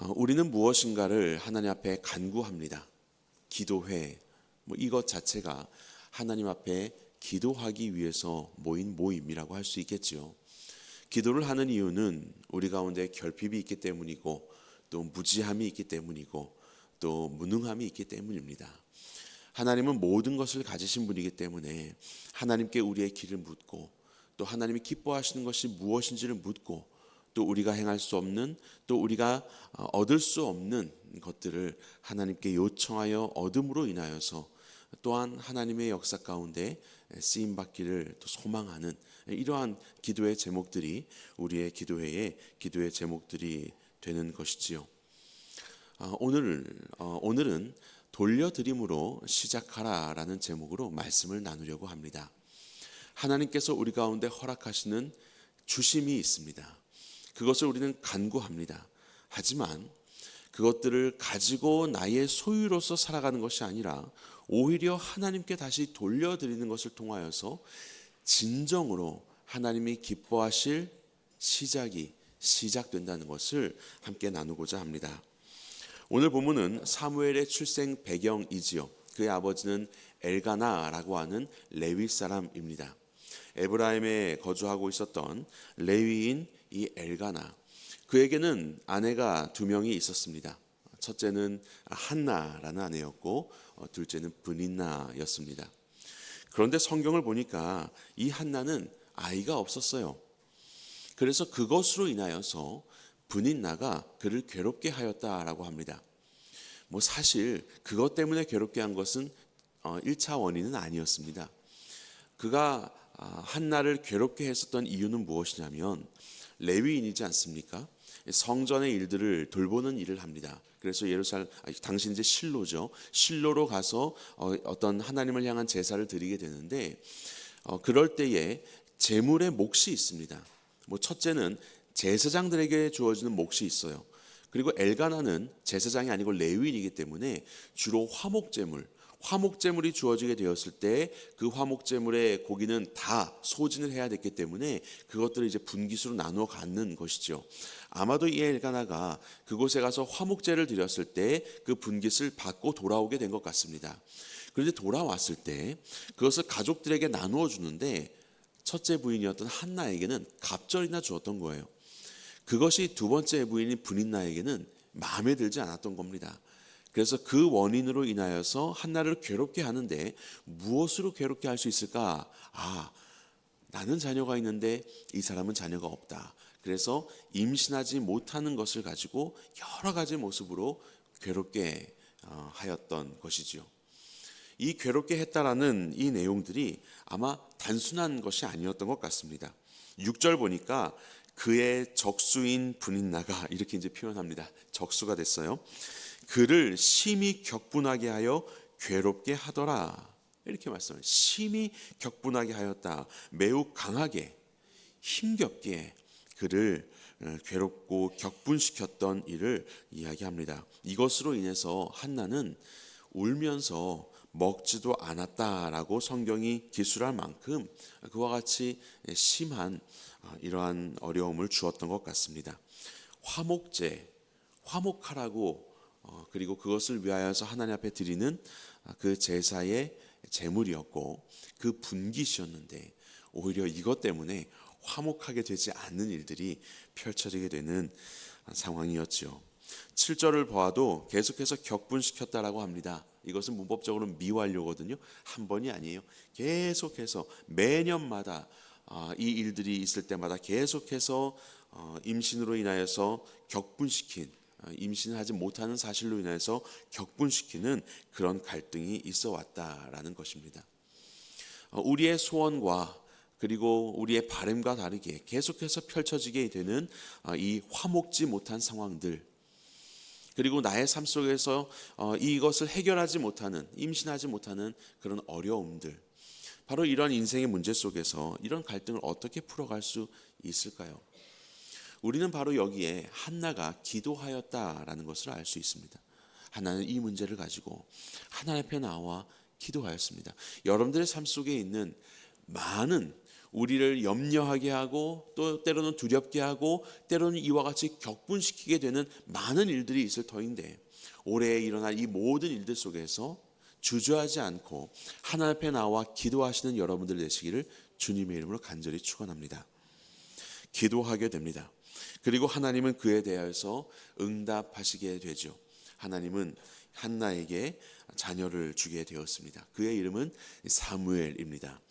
우리는 무엇인가를 하나님 앞에 간구합니다. 기도회, 이것 자체가 하나님 앞에 기도하기 위해서 모인 모임이라고 할 수 있겠지요. 기도를 하는 이유는 우리 가운데 결핍이 있기 때문이고, 또 무지함이 있기 때문이고, 또 무능함이 있기 때문입니다. 하나님은 모든 것을 가지신 분이기 때문에 하나님께 우리의 길을 묻고, 또 하나님이 기뻐하시는 것이 무엇인지를 묻고, 또 우리가 행할 수 없는, 또 우리가 얻을 수 없는 것들을 하나님께 요청하여 얻음으로 인하여서 또한 하나님의 역사 가운데 쓰임 받기를 또 소망하는 이러한 기도의 제목들이 우리의 기도회의 기도의 제목들이 되는 것이지요. 오늘은 돌려드림으로 시작하라라는 제목으로 말씀을 나누려고 합니다. 하나님께서 우리 가운데 허락하시는 주심이 있습니다. 그것을 우리는 간구합니다. 하지만 그것들을 가지고 나의 소유로서 살아가는 것이 아니라 오히려 하나님께 다시 돌려드리는 것을 통하여서 진정으로 하나님이 기뻐하실 시작이 시작된다는 것을 함께 나누고자 합니다. 오늘 본문은 사무엘의 출생 배경이지요. 그의 아버지는 엘가나라고 하는 레위 사람입니다. 에브라임에 거주하고 있었던 레위인 이 엘가나, 그에게는 아내가 두 명이 있었습니다. 첫째는 한나라는 아내였고 둘째는 브닌나였습니다. 그런데 성경을 보니까 이 한나는 아이가 없었어요. 그래서 그것으로 인하여서 브닌나가 그를 괴롭게 하였다라고 합니다. 사실 그것 때문에 괴롭게 한 것은 1차 원인은 아니었습니다. 그가 한나를 괴롭게 했었던 이유는 무엇이냐면 레위인이지 않습니까? 성전의 일들을 돌보는 일을 합니다. 그래서 당시 이제 실로죠. 실로로 가서 어떤 하나님을 향한 제사를 드리게 되는데 그럴 때에 제물의 몫이 있습니다. 첫째는 제사장들에게 주어지는 몫이 있어요. 그리고 엘가나는 제사장이 아니고 레위인이기 때문에 주로 화목제물이 주어지게 되었을 때 그 화목제물의 고기는 다 소진을 해야 됐기 때문에 그것들을 이제 분깃으로 나누어 갖는 것이죠. 아마도 이 엘가나가 그곳에 가서 화목제를 드렸을 때 그 분깃을 받고 돌아오게 된 것 같습니다. 그런데 돌아왔을 때 그것을 가족들에게 나누어 주는데 첫째 부인이었던 한나에게는 갑절이나 주었던 거예요. 그것이 두 번째 부인인 브닌나에게는 마음에 들지 않았던 겁니다. 그래서 그 원인으로 인하여서 한나를 괴롭게 하는데 무엇으로 괴롭게 할 수 있을까? 나는 자녀가 있는데 이 사람은 자녀가 없다. 그래서 임신하지 못하는 것을 가지고 여러 가지 모습으로 괴롭게 하였던 것이지요. 이 괴롭게 했다라는 이 내용들이 아마 단순한 것이 아니었던 것 같습니다. 6절 보니까 그의 적수인 브닌나가 이렇게 이제 표현합니다. 적수가 됐어요. 그를 심히 격분하게 하여 괴롭게 하더라. 이렇게 말씀해요. 심히 격분하게 하였다. 매우 강하게 힘겹게 그를 괴롭고 격분시켰던 일을 이야기합니다. 이것으로 인해서 한나는 울면서 먹지도 않았다라고 성경이 기술할 만큼 그와 같이 심한 이러한 어려움을 주었던 것 같습니다. 화목하라고 그리고 그것을 위하여서 하나님 앞에 드리는 그 제사의 제물이었고 그 분깃이었는데 오히려 이것 때문에 화목하게 되지 않는 일들이 펼쳐지게 되는 상황이었죠. 7절을 보아도 계속해서 격분시켰다라고 합니다. 이것은 문법적으로 미완료거든요. 한 번이 아니에요. 계속해서 매년마다 이 일들이 있을 때마다 계속해서 임신으로 인하여서 임신을 하지 못하는 사실로 인해서 격분시키는 그런 갈등이 있어 왔다라는 것입니다. 우리의 소원과 그리고 우리의 바람과 다르게 계속해서 펼쳐지게 되는 이 화목지 못한 상황들, 그리고 나의 삶 속에서 이것을 해결하지 못하는, 임신하지 못하는 그런 어려움들, 바로 이런 인생의 문제 속에서 이런 갈등을 어떻게 풀어갈 수 있을까요? 우리는 바로 여기에 한나가 기도하였다라는 것을 알 수 있습니다. 한나는 이 문제를 가지고 하나님 앞에 나와 기도하였습니다. 여러분들의 삶 속에 있는 많은 우리를 염려하게 하고 또 때로는 두렵게 하고 때로는 이와 같이 격분시키게 되는 많은 일들이 있을 터인데, 올해 일어날 이 모든 일들 속에서 주저하지 않고 하나님 앞에 나와 기도하시는 여러분들 되시기를 주님의 이름으로 간절히 축원합니다. 기도하게 됩니다. 그리고 하나님은 그에 대해서 응답하시게 되죠. 하나님은 한나에게 자녀를 주게 되었습니다. 그의 이름은 사무엘입니다.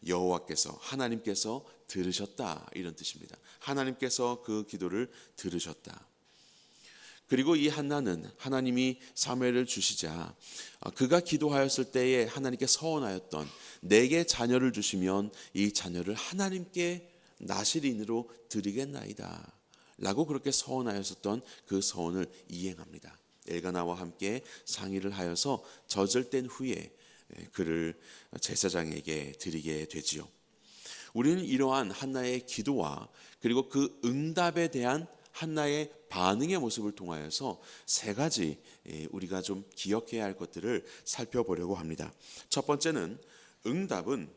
여호와께서, 하나님께서 들으셨다, 이런 뜻입니다. 하나님께서 그 기도를 들으셨다. 그리고 이 한나는 하나님이 사무엘을 주시자 그가 기도하였을 때에 하나님께 서원하였던, 내게 자녀를 주시면 이 자녀를 하나님께 나실인으로 드리겠나이다 라고 그렇게 서원하였었던 그 서원을 이행합니다. 엘가나와 함께 상의를 하여서 젖을뗀 후에 그를 제사장에게 드리게 되지요. 우리는 이러한 한나의 기도와 그리고 그 응답에 대한 한나의 반응의 모습을 통하여서 세 가지 우리가 좀 기억해야 할 것들을 살펴보려고 합니다. 첫 번째는 응답은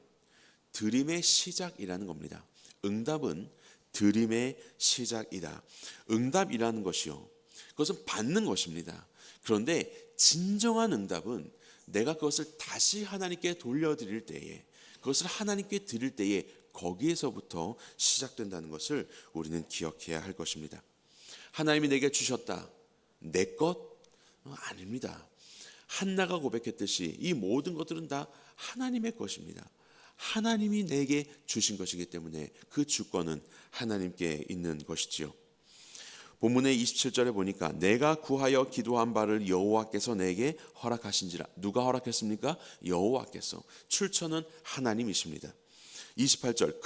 드림의 시작이라는 겁니다. 응답은 드림의 시작이다. 응답이라는 것이요, 그것은 받는 것입니다. 그런데 진정한 응답은 내가 그것을 다시 하나님께 돌려드릴 때에, 그것을 하나님께 드릴 때에 거기에서부터 시작된다는 것을 우리는 기억해야 할 것입니다. 하나님이 내게 주셨다, 내 것? 아닙니다. 한나가 고백했듯이 이 모든 것들은 다 하나님의 것입니다. 하나님이 내게 주신 것이기 때문에 그 주권은 하나님께 있는 것이지요. 본문의 27절에 보니까 내가 구하여 기도한 바를 여호와께서 내게 허락하신지라. 누가 허락했습니까? 여호와께서. 출처는 하나님이십니다. 28절,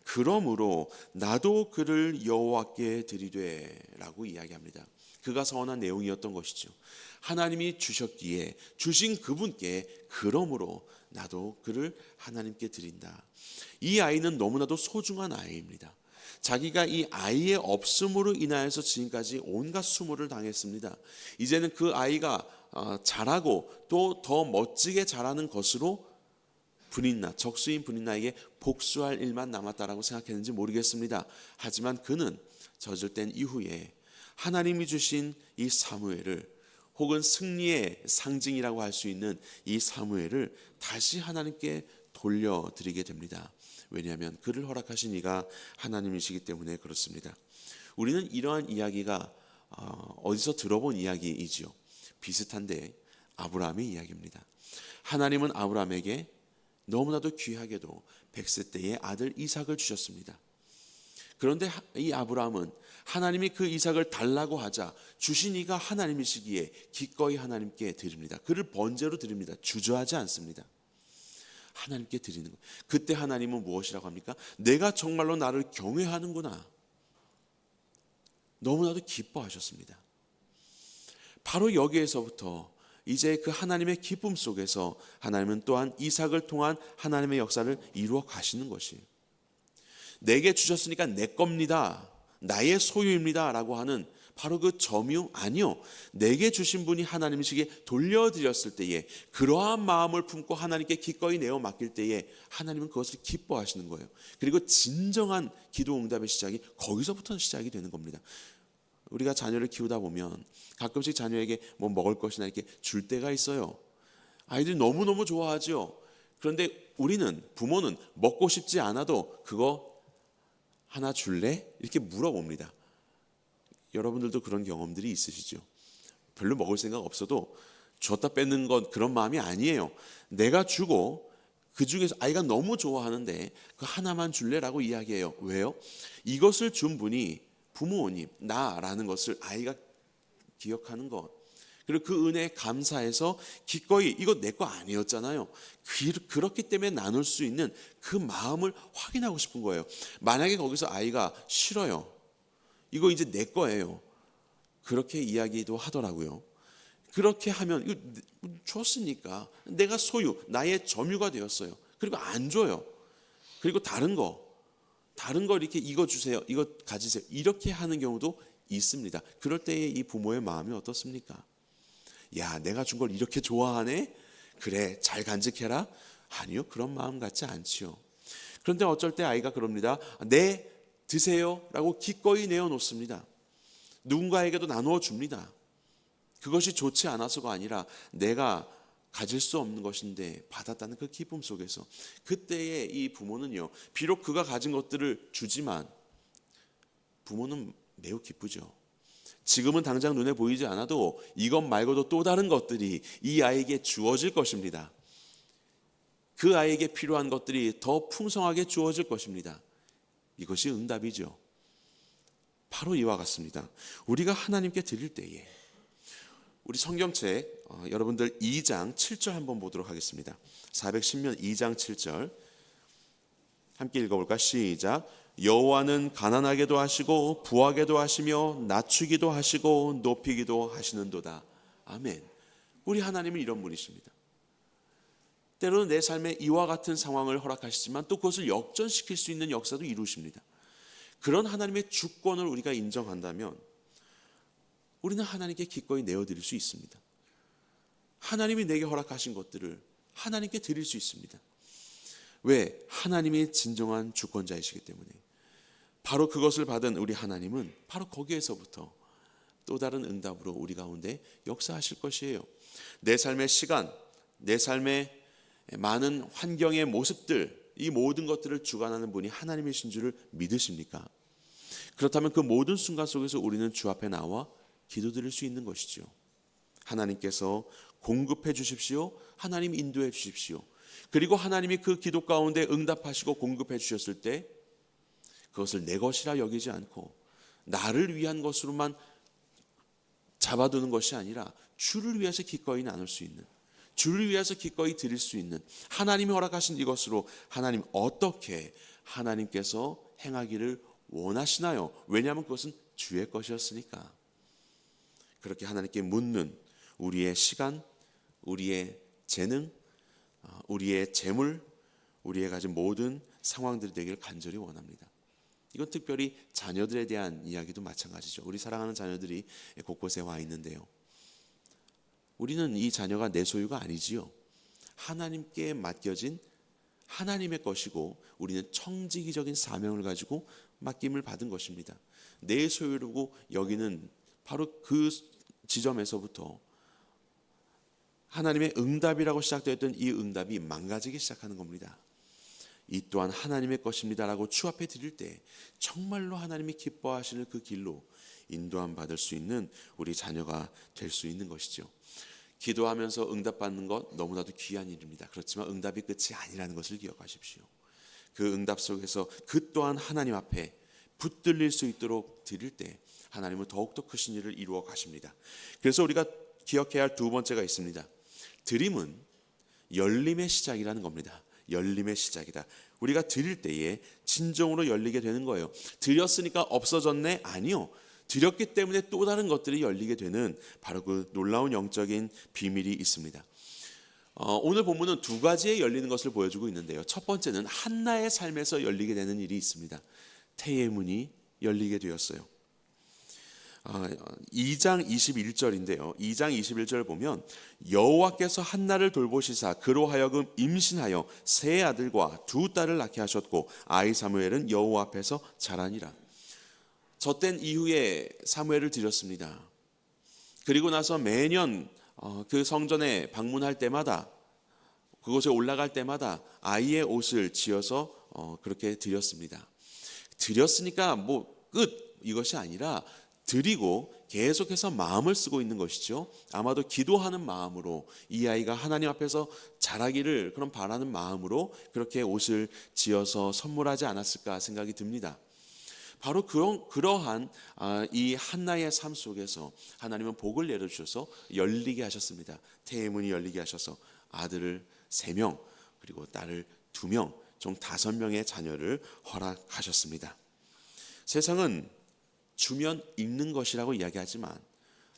그러므로 나도 그를 여호와께 드리되 라고 이야기합니다. 그가 서원한 내용이었던 것이죠. 하나님이 주셨기에 주신 그분께 그러므로 나도 그를 하나님께 드린다. 이 아이는 너무나도 소중한 아이입니다. 자기가 이 아이의 없음으로 인하여서 지금까지 온갖 수모를 당했습니다. 이제는 그 아이가 자라고 또 더 멋지게 자라는 것으로 분인나, 적수인 분인나에게 복수할 일만 남았다라고 생각했는지 모르겠습니다. 하지만 그는 젖을뗀 이후에 하나님이 주신 이 사무엘을, 혹은 승리의 상징이라고 할 수 있는 이 사무엘을 다시 하나님께 돌려드리게 됩니다. 왜냐하면 그를 허락하신 이가 하나님이시기 때문에 그렇습니다. 우리는 이러한 이야기가 어디서 들어본 이야기이지요. 비슷한데 아브라함의 이야기입니다. 하나님은 아브라함에게 너무나도 귀하게도 100세 때에 아들 이삭을 주셨습니다. 그런데 이 아브라함은 하나님이 그 이삭을 달라고 하자 주신 이가 하나님이시기에 기꺼이 하나님께 드립니다. 그를 번제로 드립니다. 주저하지 않습니다. 하나님께 드리는 것. 그때 하나님은 무엇이라고 합니까? 내가 정말로 나를 경외하는구나. 너무나도 기뻐하셨습니다. 바로 여기에서부터 이제 그 하나님의 기쁨 속에서 하나님은 또한 이삭을 통한 하나님의 역사를 이루어 가시는 것이에요. 내게 주셨으니까 내 겁니다, 나의 소유입니다 라고 하는 바로 그 점유, 아니요, 내게 주신 분이 하나님이시기에 돌려드렸을 때에 그러한 마음을 품고 하나님께 기꺼이 내어 맡길 때에 하나님은 그것을 기뻐하시는 거예요. 그리고 진정한 기도 응답의 시작이 거기서부터 시작이 되는 겁니다. 우리가 자녀를 키우다 보면 가끔씩 자녀에게 뭐 먹을 것이나 이렇게 줄 때가 있어요. 아이들이 너무너무 좋아하죠. 그런데 우리는, 부모는 먹고 싶지 않아도 그거 하나 줄래? 이렇게 물어봅니다. 여러분들도 그런 경험들이 있으시죠? 별로 먹을 생각 없어도 줬다 뺏는 건 그런 마음이 아니에요. 내가 주고 그 중에서 아이가 너무 좋아하는데 그 하나만 줄래라고 이야기해요. 왜요? 이것을 준 분이 부모님, 나라는 것을 아이가 기억하는 것, 그리고 그 은혜에 감사해서 기꺼이, 이거 내 거 아니었잖아요, 그렇기 때문에 나눌 수 있는 그 마음을 확인하고 싶은 거예요. 만약에 거기서 아이가 싫어요, 이거 이제 내 거예요, 그렇게 이야기도 하더라고요. 그렇게 하면 이거 줬으니까 내가 소유, 나의 점유가 되었어요. 그리고 안 줘요. 그리고 다른 거 이렇게 이거 주세요, 이거 가지세요, 이렇게 하는 경우도 있습니다. 그럴 때의 이 부모의 마음이 어떻습니까? 야, 내가 준 걸 이렇게 좋아하네? 그래, 잘 간직해라? 아니요, 그런 마음 같지 않지요. 그런데 어쩔 때 아이가 그럽니다. 네, 드세요 라고 기꺼이 내어놓습니다. 누군가에게도 나누어 줍니다. 그것이 좋지 않아서가 아니라 내가 가질 수 없는 것인데 받았다는 그 기쁨 속에서, 그때의 이 부모는요, 비록 그가 가진 것들을 주지만 부모는 매우 기쁘죠. 지금은 당장 눈에 보이지 않아도 이것 말고도 또 다른 것들이 이 아이에게 주어질 것입니다. 그 아이에게 필요한 것들이 더 풍성하게 주어질 것입니다. 이것이 응답이죠. 바로 이와 같습니다. 우리가 하나님께 드릴 때에, 우리 성경책 여러분들 2장 7절 한번 보도록 하겠습니다. 410면 2장 7절 함께 읽어볼까? 시작. 여호와는 가난하게도 하시고 부하게도 하시며 낮추기도 하시고 높이기도 하시는도다. 아멘. 우리 하나님은 이런 분이십니다. 때로는 내 삶에 이와 같은 상황을 허락하시지만 또 그것을 역전시킬 수 있는 역사도 이루십니다. 그런 하나님의 주권을 우리가 인정한다면 우리는 하나님께 기꺼이 내어드릴 수 있습니다. 하나님이 내게 허락하신 것들을 하나님께 드릴 수 있습니다. 왜? 하나님이 진정한 주권자이시기 때문에. 바로 그것을 받은 우리 하나님은 바로 거기에서부터 또 다른 응답으로 우리 가운데 역사하실 것이에요. 내 삶의 시간, 내 삶의 많은 환경의 모습들, 이 모든 것들을 주관하는 분이 하나님이신 줄을 믿으십니까? 그렇다면 그 모든 순간 속에서 우리는 주 앞에 나와 기도드릴 수 있는 것이죠. 하나님께서 공급해 주십시오. 하나님 인도해 주십시오. 그리고 하나님이 그 기도 가운데 응답하시고 공급해 주셨을 때 그것을 내 것이라 여기지 않고 나를 위한 것으로만 잡아두는 것이 아니라 주를 위해서 기꺼이 나눌 수 있는, 주를 위해서 기꺼이 드릴 수 있는, 하나님이 허락하신 이것으로 하나님 어떻게 하나님께서 행하기를 원하시나요? 왜냐하면 그것은 주의 것이었으니까. 그렇게 하나님께 묻는 우리의 시간, 우리의 재능, 우리의 재물, 우리의 가진 모든 상황들이 되기를 간절히 원합니다. 이건 특별히 자녀들에 대한 이야기도 마찬가지죠. 우리 사랑하는 자녀들이 곳곳에 와 있는데요, 우리는 이 자녀가 내 소유가 아니지요. 하나님께 맡겨진 하나님의 것이고 우리는 청지기적인 사명을 가지고 맡김을 받은 것입니다. 내 소유라고 여기는 바로 그 지점에서부터 하나님의 응답이라고 시작되었던 이 응답이 망가지기 시작하는 겁니다. 이 또한 하나님의 것입니다라고 주 앞에 드릴 때 정말로 하나님이 기뻐하시는 그 길로 인도함 받을 수 있는 우리 자녀가 될 수 있는 것이죠. 기도하면서 응답받는 것 너무나도 귀한 일입니다. 그렇지만 응답이 끝이 아니라는 것을 기억하십시오. 그 응답 속에서 그 또한 하나님 앞에 붙들릴 수 있도록 드릴 때 하나님은 더욱더 크신 일을 이루어 가십니다. 그래서 우리가 기억해야 할 두 번째가 있습니다. 드림은 열림의 시작이라는 겁니다. 열림의 시작이다. 우리가 드릴 때에 진정으로 열리게 되는 거예요. 드렸으니까 없어졌네? 아니요. 드렸기 때문에 또 다른 것들이 열리게 되는 바로 그 놀라운 영적인 비밀이 있습니다. 오늘 본문은 두 가지의 열리는 것을 보여주고 있는데요. 첫 번째는 한나의 삶에서 열리게 되는 일이 있습니다. 태의 문이 열리게 되었어요. 2장 21절인데요. 2장 21절을 보면 여호와께서 한나를 돌보시사 그로 하여금 임신하여 세 아들과 두 딸을 낳게 하셨고 아이 사무엘은 여호와 앞에서 자라니라. 젖된 이후에 사무엘을 드렸습니다. 그리고 나서 매년 그 성전에 방문할 때마다, 그곳에 올라갈 때마다 아이의 옷을 지어서 그렇게 드렸습니다. 드렸으니까 끝, 이것이 아니라 드리고 계속해서 마음을 쓰고 있는 것이죠. 아마도 기도하는 마음으로 이 아이가 하나님 앞에서 자라기를 그런 바라는 마음으로 그렇게 옷을 지어서 선물하지 않았을까 생각이 듭니다. 바로 그러한 이 한나의 삶 속에서 하나님은 복을 내려주셔서 열리게 하셨습니다. 태의 문이 열리게 하셔서 아들을 3명 그리고 딸을 2명 총 5명의 자녀를 허락하셨습니다. 세상은 주면 있는 것이라고 이야기하지만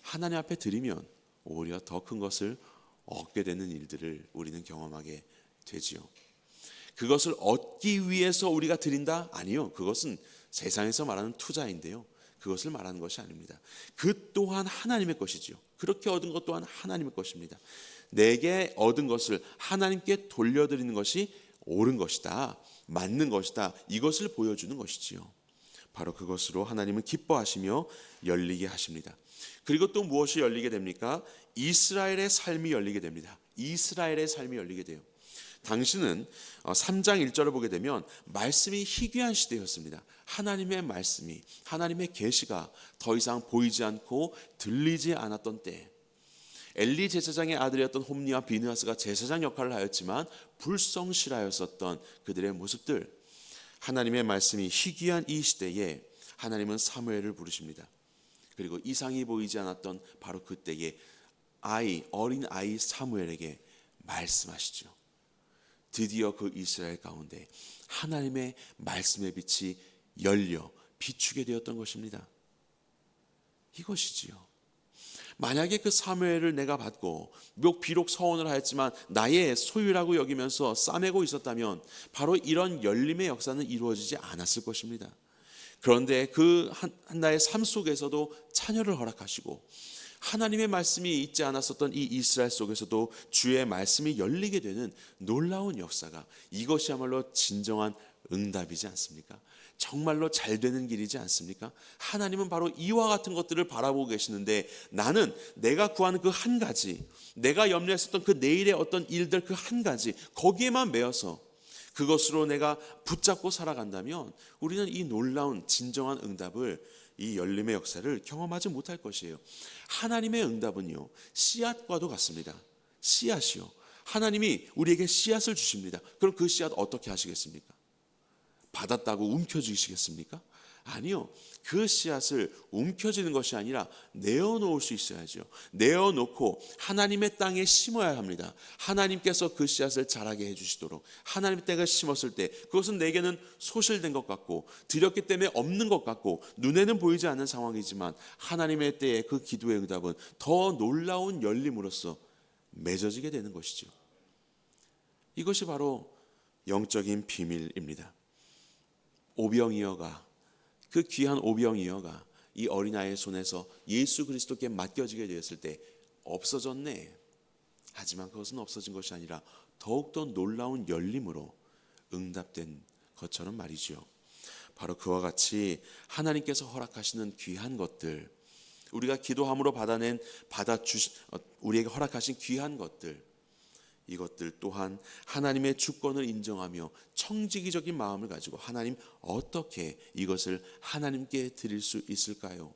하나님 앞에 드리면 오히려 더 큰 것을 얻게 되는 일들을 우리는 경험하게 되지요. 그것을 얻기 위해서 우리가 드린다? 아니요. 그것은 세상에서 말하는 투자인데요. 그것을 말하는 것이 아닙니다. 그 또한 하나님의 것이지요. 그렇게 얻은 것 또한 하나님의 것입니다. 내게 얻은 것을 하나님께 돌려드리는 것이 옳은 것이다. 맞는 것이다. 이것을 보여주는 것이지요. 바로 그것으로 하나님은 기뻐하시며 열리게 하십니다. 그리고 또 무엇이 열리게 됩니까? 이스라엘의 삶이 열리게 됩니다. 이스라엘의 삶이 열리게 돼요. 당시는 3장 1절을 보게 되면 말씀이 희귀한 시대였습니다. 하나님의 말씀이, 하나님의 계시가 더 이상 보이지 않고 들리지 않았던 때, 엘리 제사장의 아들이었던 홈니와 비느하스가 제사장 역할을 하였지만 불성실하였었던 그들의 모습들, 하나님의 말씀이 희귀한 이 시대에 하나님은 사무엘을 부르십니다. 그리고 이상이 보이지 않았던 바로 그때에 어린 아이 사무엘에게 말씀하시죠. 드디어 그 이스라엘 가운데 하나님의 말씀의 빛이 열려 비추게 되었던 것입니다. 이것이지요. 만약에 그 사무엘을 내가 받고 비록 서원을 하였지만 나의 소유라고 여기면서 싸매고 있었다면 바로 이런 열림의 역사는 이루어지지 않았을 것입니다. 그런데 그 한나의 삶 속에서도 자녀를 허락하시고 하나님의 말씀이 있지 않았었던 이 이스라엘 속에서도 주의 말씀이 열리게 되는 놀라운 역사가, 이것이야말로 진정한 응답이지 않습니까? 정말로 잘 되는 길이지 않습니까? 하나님은 바로 이와 같은 것들을 바라보고 계시는데, 나는 내가 구하는 그 한 가지, 내가 염려했었던 그 내일의 어떤 일들 그 한 가지, 거기에만 매여서 그것으로 내가 붙잡고 살아간다면 우리는 이 놀라운 진정한 응답을, 이 열림의 역사를 경험하지 못할 것이에요. 하나님의 응답은요, 씨앗과도 같습니다. 씨앗이요, 하나님이 우리에게 씨앗을 주십니다. 그럼 그 씨앗 어떻게 하시겠습니까? 받았다고 움켜쥐시겠습니까? 아니요. 그 씨앗을 움켜쥐는 것이 아니라 내어놓을 수 있어야죠. 내어놓고 하나님의 땅에 심어야 합니다. 하나님께서 그 씨앗을 자라게 해주시도록. 하나님의 땅에 심었을 때 그것은 내게는 소실된 것 같고 드렸기 때문에 없는 것 같고 눈에는 보이지 않는 상황이지만 하나님의 때에 그 기도의 응답은 더 놀라운 열림으로써 맺어지게 되는 것이죠. 이것이 바로 영적인 비밀입니다. 오병이어가, 그 귀한 오병이어가 이 어린아이의 손에서 예수 그리스도께 맡겨지게 되었을 때 없어졌네. 하지만 그것은 없어진 것이 아니라 더욱더 놀라운 열림으로 응답된 것처럼 말이죠. 바로 그와 같이 하나님께서 허락하시는 귀한 것들, 우리가 기도함으로 우리에게 허락하신 귀한 것들, 이것들 또한 하나님의 주권을 인정하며 청지기적인 마음을 가지고 하나님, 어떻게 이것을 하나님께 드릴 수 있을까요?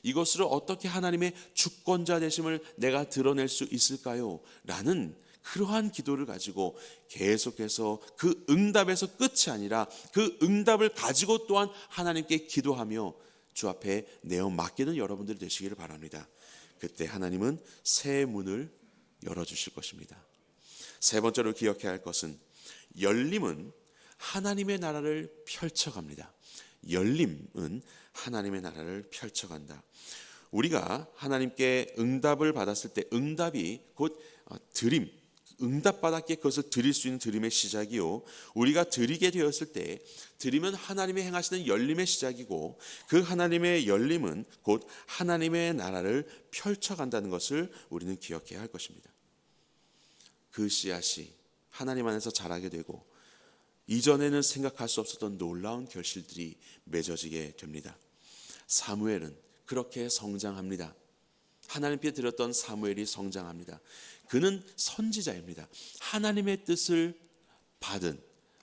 이것으로 어떻게 하나님의 주권자 되심을 내가 드러낼 수 있을까요? 라는 그러한 기도를 가지고 계속해서 그 응답에서 끝이 아니라 그 응답을 가지고 또한 하나님께 기도하며 주 앞에 내어 맡기는 여러분들이 되시기를 바랍니다. 그때 하나님은 새 문을 열어주실 것입니다. 세 번째로 기억해야 할 것은, 열림은 하나님의 나라를 펼쳐갑니다. 열림은 하나님의 나라를 펼쳐간다. 우리가 하나님께 응답을 받았을 때, 응답이 곧 드림, 응답받았기에 그것을 드릴 수 있는 드림의 시작이요, 우리가 드리게 되었을 때 드림은 하나님의 행하시는 열림의 시작이고, 그 하나님의 열림은 곧 하나님의 나라를 펼쳐간다는 것을 우리는 기억해야 할 것입니다. 그 씨앗이 하나님 안에서 자라게 되고 이전에는 생각할 수 없었던 놀라운 결실들이 맺어지게 됩니다. 사무엘은 그렇게 성장합니다. 하나님께 드렸던 사무엘이 성장합니다. 그는 선지자입니다. 하나님의 뜻을 받은,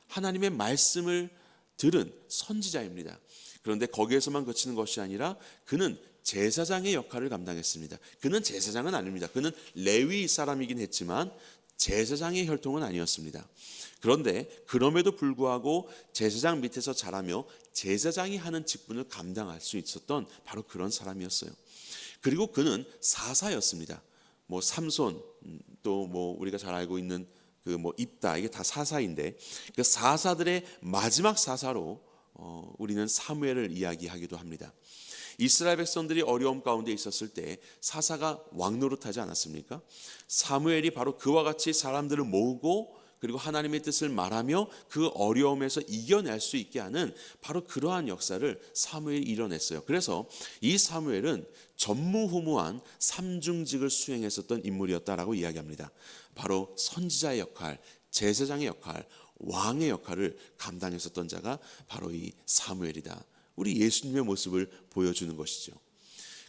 하나님의 말씀을 들은 선지자입니다. 그런데 거기에서만 그치는 것이 아니라 그는 제사장의 역할을 감당했습니다. 그는 제사장은 아닙니다. 그는 레위 사람이긴 했지만 제사장의 혈통은 아니었습니다. 그런데 그럼에도 불구하고 제사장 밑에서 자라며 제사장이 하는 직분을 감당할 수 있었던 바로 그런 사람이었어요. 그리고 그는 사사였습니다. 삼손, 또 우리가 잘 알고 있는 입다, 이게 다 사사인데, 그 사사들의 마지막 사사로 우리는 사무엘을 이야기하기도 합니다. 이스라엘 백성들이 어려움 가운데 있었을 때 사사가 왕노릇하지 않았습니까? 사무엘이 바로 그와 같이 사람들을 모으고 그리고 하나님의 뜻을 말하며 그 어려움에서 이겨낼 수 있게 하는 바로 그러한 역사를 사무엘이 이뤄냈어요. 그래서 이 사무엘은 전무후무한 삼중직을 수행했었던 인물이었다라고 이야기합니다. 바로 선지자의 역할, 제사장의 역할, 왕의 역할을 감당했었던 자가 바로 이 사무엘이다. 우리 예수님의 모습을 보여주는 것이죠.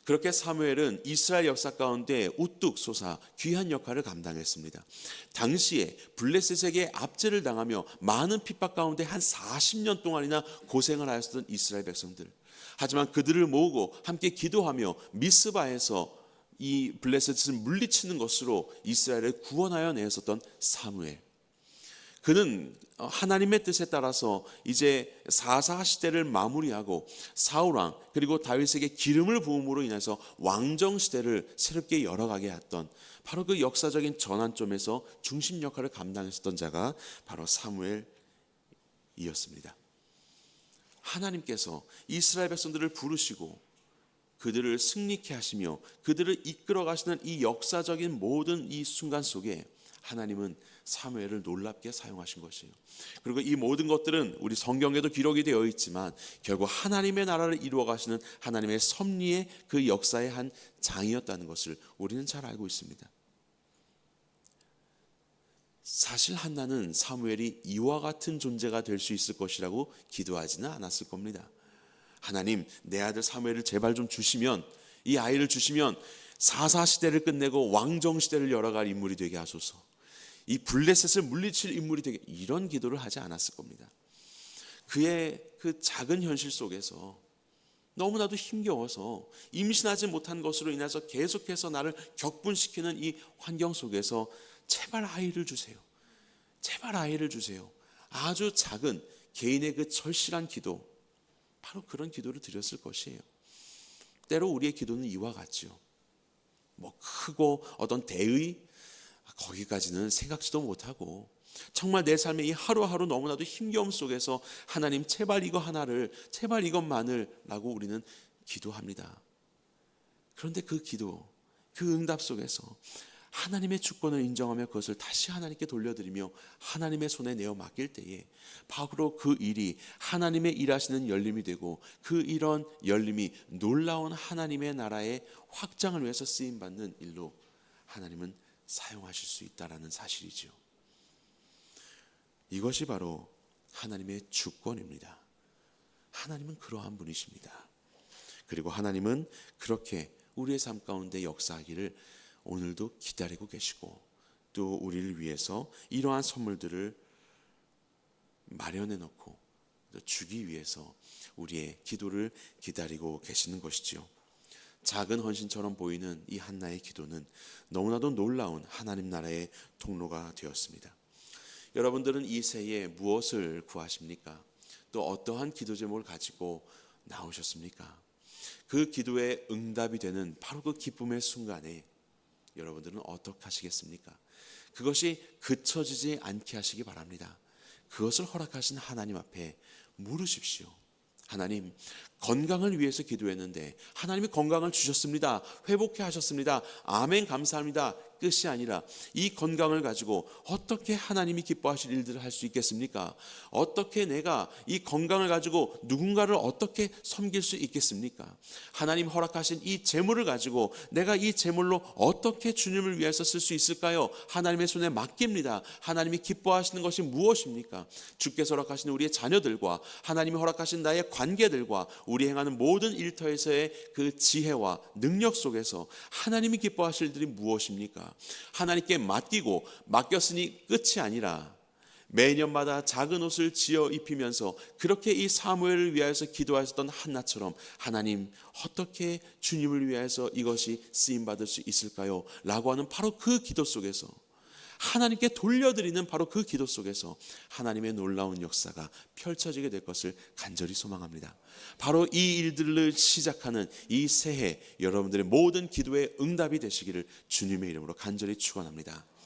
그렇게 사무엘은 이스라엘 역사 가운데 우뚝 솟아 귀한 역할을 감당했습니다. 당시에 블레셋에게 압제를 당하며 많은 핍박 가운데 한 40년 동안이나 고생을 하였던 이스라엘 백성들. 하지만 그들을 모으고 함께 기도하며 미스바에서 이 블레셋을 물리치는 것으로 이스라엘을 구원하여 내었었던 사무엘. 그는 하나님의 뜻에 따라서 이제 사사 시대를 마무리하고 사울왕 그리고 다윗에게 기름을 부음으로 인해서 왕정 시대를 새롭게 열어가게 했던 바로 그 역사적인 전환점에서 중심 역할을 감당했었던 자가 바로 사무엘이었습니다. 하나님께서 이스라엘 백성들을 부르시고 그들을 승리케 하시며 그들을 이끌어 가시는 이 역사적인 모든 이 순간 속에 하나님은 사무엘을 놀랍게 사용하신 것이에요. 그리고 이 모든 것들은 우리 성경에도 기록이 되어 있지만 결국 하나님의 나라를 이루어 가시는 하나님의 섭리의 그 역사의 한 장이었다는 것을 우리는 잘 알고 있습니다. 사실 한나는 사무엘이 이와 같은 존재가 될 수 있을 것이라고 기도하지는 않았을 겁니다. 하나님, 내 아들 사무엘을 제발 좀 주시면, 이 아이를 주시면 사사 시대를 끝내고 왕정 시대를 열어갈 인물이 되게 하소서. 이 블레셋을 물리칠 인물이 되게, 이런 기도를 하지 않았을 겁니다. 그의 그 작은 현실 속에서 너무나도 힘겨워서 임신하지 못한 것으로 인해서 계속해서 나를 격분시키는 이 환경 속에서 제발 아이를 주세요. 제발 아이를 주세요. 아주 작은 개인의 그 절실한 기도, 바로 그런 기도를 드렸을 것이에요. 때로 우리의 기도는 이와 같죠. 뭐 크고 어떤 대의, 거기까지는 생각지도 못하고 정말 내 삶의 이 하루하루 너무나도 힘겨움 속에서 하나님 제발 이거 하나를, 제발 이것만을 라고 우리는 기도합니다. 그런데 그 기도, 그 응답 속에서 하나님의 주권을 인정하며 그것을 다시 하나님께 돌려드리며 하나님의 손에 내어 맡길 때에 바로 그 일이 하나님의 일하시는 열림이 되고 그 이런 열림이 놀라운 하나님의 나라의 확장을 위해서 쓰임받는 일로 하나님은 사용하실 수 있다는 사실이죠. 이것이 바로 하나님의 주권입니다. 하나님은 그러한 분이십니다. 그리고 하나님은 그렇게 우리의 삶 가운데 역사하기를 오늘도 기다리고 계시고 또 우리를 위해서 이러한 선물들을 마련해 놓고 주기 위해서 우리의 기도를 기다리고 계시는 것이지요. 작은 헌신처럼 보이는 이 한나의 기도는 너무나도 놀라운 하나님 나라의 통로가 되었습니다. 여러분들은 이 새해 무엇을 구하십니까? 또 어떠한 기도 제목을 가지고 나오셨습니까? 그 기도의 응답이 되는 바로 그 기쁨의 순간에 여러분들은 어떻게 하시겠습니까? 그것이 그쳐지지 않게 하시기 바랍니다. 그것을 허락하신 하나님 앞에 물으십시오. 하나님, 건강을 위해서 기도했는데 하나님이 건강을 주셨습니다. 회복해 하셨습니다. 아멘, 감사합니다. 끝이 아니라 이 건강을 가지고 어떻게 하나님이 기뻐하실 일들을 할 수 있겠습니까? 어떻게 내가 이 건강을 가지고 누군가를 어떻게 섬길 수 있겠습니까? 하나님 허락하신 이 재물을 가지고 내가 이 재물로 어떻게 주님을 위해서 쓸 수 있을까요? 하나님의 손에 맡깁니다. 하나님이 기뻐하시는 것이 무엇입니까? 주께서 허락하신 우리의 자녀들과 하나님이 허락하신 나의 관계들과 우리 행하는 모든 일터에서의 그 지혜와 능력 속에서 하나님이 기뻐하실 일들이 무엇입니까? 하나님께 맡기고 맡겼으니 끝이 아니라 매년마다 작은 옷을 지어 입히면서 그렇게 이 사무엘을 위하여서 기도하셨던 한나처럼 하나님 어떻게 주님을 위하여서 이것이 쓰임받을 수 있을까요? 라고 하는 바로 그 기도 속에서 하나님께 돌려드리는 바로 그 기도 속에서 하나님의 놀라운 역사가 펼쳐지게 될 것을 간절히 소망합니다. 바로 이 일들을 시작하는 이 새해 여러분들의 모든 기도의 응답이 되시기를 주님의 이름으로 간절히 축원합니다.